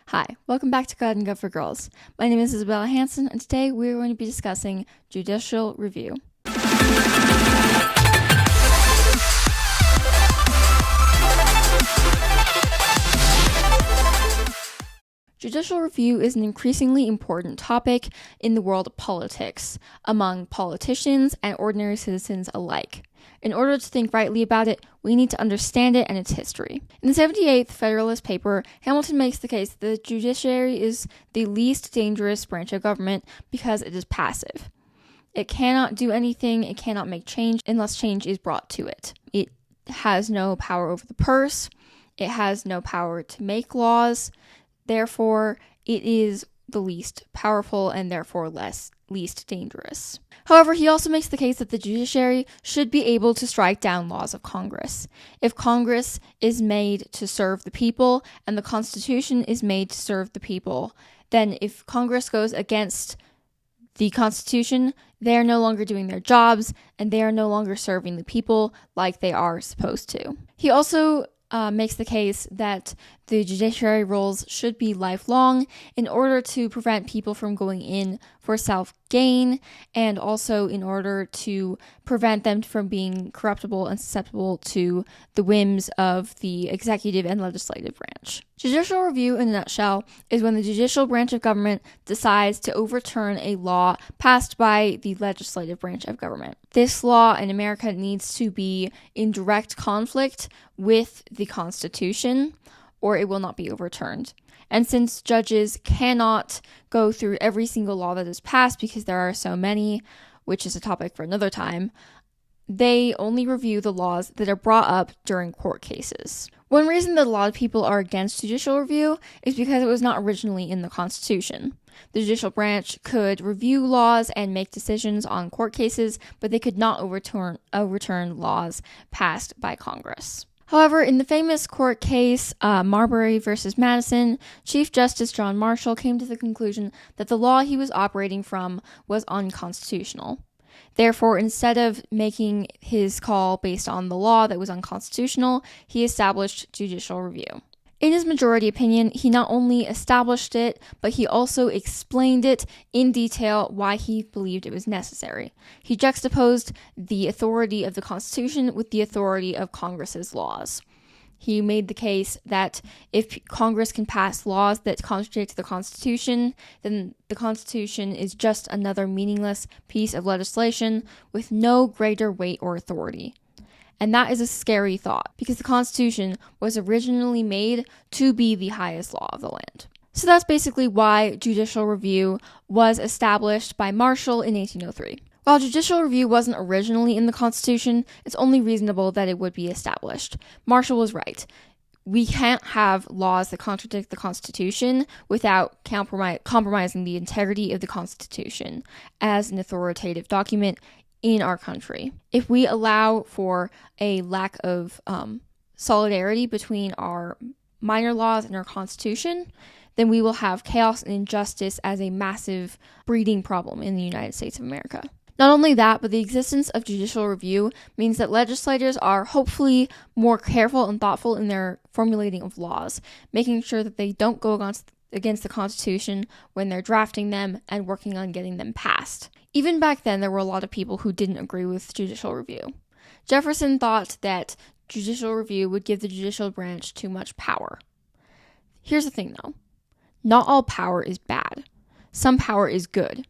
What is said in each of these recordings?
Hi, welcome back to God and Gov for Girls. My name is Isabella Hansen, and today we are going to be discussing judicial review. Judicial review is an increasingly important topic in the world of politics, among politicians and ordinary citizens alike. In order to think rightly about it, we need to understand it and its history. In the 78th Federalist paper, Hamilton makes the case that the judiciary is the least dangerous branch of government because it is passive. It cannot do anything, it cannot make change unless change is brought to it. It has no power over the purse, it has no power to make laws, therefore it is the least powerful and therefore least dangerous. However, he also makes the case that the judiciary should be able to strike down laws of Congress. If Congress is made to serve the people and the Constitution is made to serve the people, then if Congress goes against the Constitution, they are no longer doing their jobs and they are no longer serving the people like they are supposed to. He also makes the case that the judiciary roles should be lifelong in order to prevent people from going in for self-gain and also in order to prevent them from being corruptible and susceptible to the whims of the executive and legislative branch. Judicial review, in a nutshell, is when the judicial branch of government decides to overturn a law passed by the legislative branch of government. This law in America needs to be in direct conflict with the Constitution, or it will not be overturned. And since judges cannot go through every single law that is passed because there are so many, which is a topic for another time, they only review the laws that are brought up during court cases. One reason that a lot of people are against judicial review is because it was not originally in the Constitution. The judicial branch could review laws and make decisions on court cases, but they could not overturn laws passed by Congress. However, in the famous court case, Marbury versus Madison, Chief Justice John Marshall came to the conclusion that the law he was operating from was unconstitutional. Therefore, instead of making his call based on the law that was unconstitutional, he established judicial review. In his majority opinion, he not only established it, but he also explained it in detail why he believed it was necessary. He juxtaposed the authority of the Constitution with the authority of Congress's laws. He made the case that if Congress can pass laws that contradict the Constitution, then the Constitution is just another meaningless piece of legislation with no greater weight or authority. And that is a scary thought, because the Constitution was originally made to be the highest law of the land. So that's basically why judicial review was established by Marshall in 1803. While judicial review wasn't originally in the Constitution, it's only reasonable that it would be established. Marshall was right. We can't have laws that contradict the Constitution without compromising the integrity of the Constitution as an authoritative document in our country. If we allow for a lack of solidarity between our minor laws and our Constitution, then we will have chaos and injustice as a massive breeding problem in the United States of America. Not only that, but the existence of judicial review means that legislators are hopefully more careful and thoughtful in their formulating of laws, making sure that they don't go against the Constitution when they're drafting them and working on getting them passed. Even back then, there were a lot of people who didn't agree with judicial review. Jefferson thought that judicial review would give the judicial branch too much power. Here's the thing, though. Not all power is bad. Some power is good.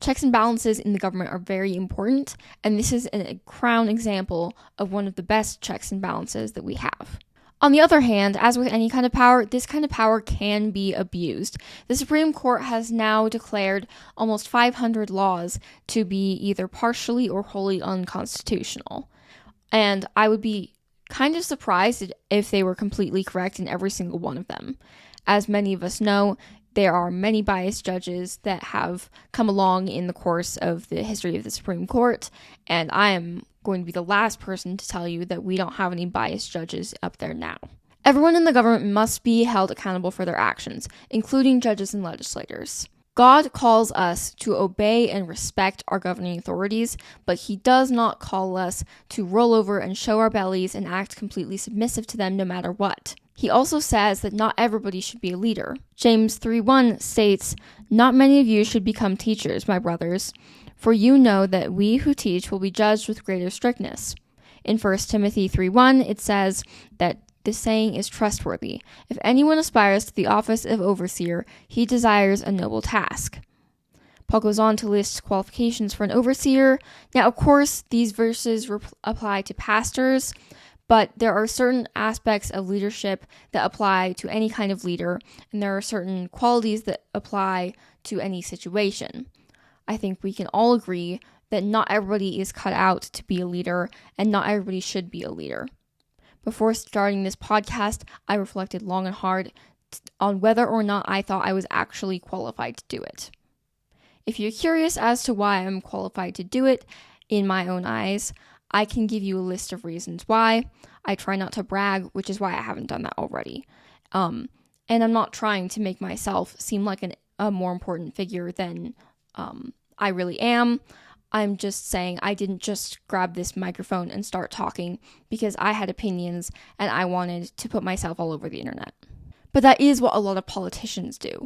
Checks and balances in the government are very important, and this is a crown example of one of the best checks and balances that we have. On the other hand, as with any kind of power, this kind of power can be abused. The Supreme Court has now declared almost 500 laws to be either partially or wholly unconstitutional. And I would be kind of surprised if they were completely correct in every single one of them. As many of us know, there are many biased judges that have come along in the course of the history of the Supreme Court, and I am going to be the last person to tell you that we don't have any biased judges up there now. Everyone in the government must be held accountable for their actions, including judges and legislators. God calls us to obey and respect our governing authorities, but he does not call us to roll over and show our bellies and act completely submissive to them no matter what. He also says that not everybody should be a leader. James 3:1 states, "Not many of you should become teachers, my brothers, for you know that we who teach will be judged with greater strictness." In 1 Timothy 3:1, it says that the saying is trustworthy. If anyone aspires to the office of overseer, he desires a noble task. Paul goes on to list qualifications for an overseer. Now, of course, these verses apply to pastors, but there are certain aspects of leadership that apply to any kind of leader, and there are certain qualities that apply to any situation. I think we can all agree that not everybody is cut out to be a leader, and not everybody should be a leader. Before starting this podcast, I reflected long and hard on whether or not I thought I was actually qualified to do it. If you're curious as to why I'm qualified to do it in my own eyes, I can give you a list of reasons why. I try not to brag, which is why I haven't done that already. And I'm not trying to make myself seem like a more important figure than I really am. I'm just saying I didn't just grab this microphone and start talking because I had opinions and I wanted to put myself all over the internet. But that is what a lot of politicians do.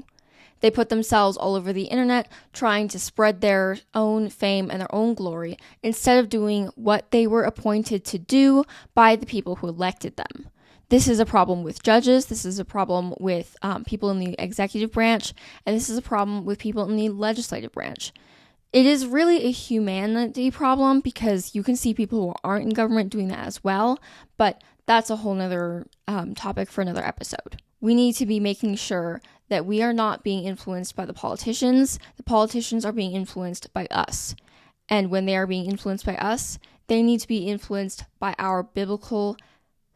They put themselves all over the internet trying to spread their own fame and their own glory instead of doing what they were appointed to do by the people who elected them. This is a problem with judges, this is a problem with people in the executive branch, and this is a problem with people in the legislative branch. It is really a humanity problem because you can see people who aren't in government doing that as well, but that's a whole nother topic for another episode. We need to be making sure that we are not being influenced by the politicians. The politicians are being influenced by us. And when they are being influenced by us, they need to be influenced by our biblical,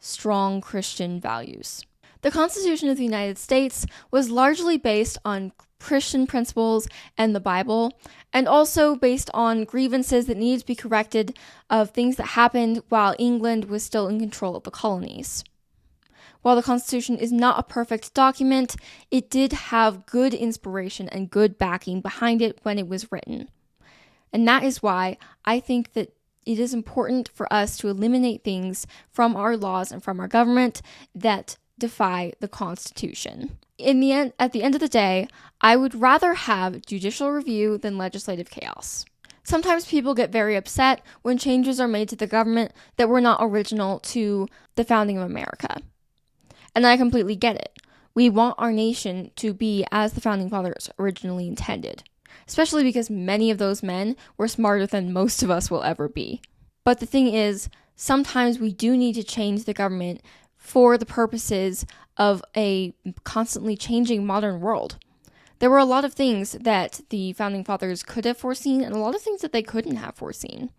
strong Christian values. The Constitution of the United States was largely based on Christian principles and the Bible, and also based on grievances that needed to be corrected of things that happened while England was still in control of the colonies. While the Constitution is not a perfect document, it did have good inspiration and good backing behind it when it was written. And that is why I think that it is important for us to eliminate things from our laws and from our government that defy the Constitution. At the end of the day, I would rather have judicial review than legislative chaos. Sometimes people get very upset when changes are made to the government that were not original to the founding of America. And I completely get it. We want our nation to be as the founding fathers originally intended, especially because many of those men were smarter than most of us will ever be. But the thing is, sometimes we do need to change the government for the purposes of a constantly changing modern world. There were a lot of things that the founding fathers could have foreseen and a lot of things that they couldn't have foreseen.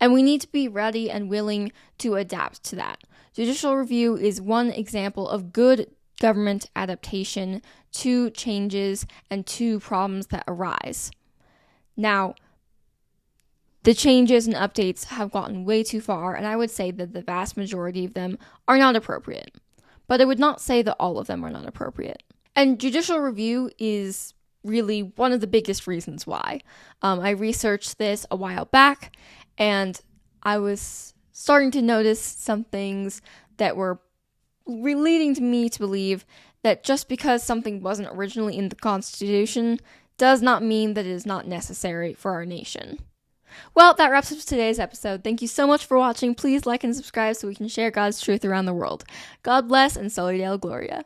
And we need to be ready and willing to adapt to that. Judicial review is one example of good government adaptation to changes and to problems that arise. Now, the changes and updates have gotten way too far, and I would say that the vast majority of them are not appropriate. But I would not say that all of them are not appropriate. And judicial review is really one of the biggest reasons why. I researched this a while back, and I was starting to notice some things that were leading to me to believe that just because something wasn't originally in the Constitution does not mean that it is not necessary for our nation. Well, that wraps up today's episode. Thank you so much for watching. Please like and subscribe so we can share God's truth around the world. God bless and Soli Deo Gloria.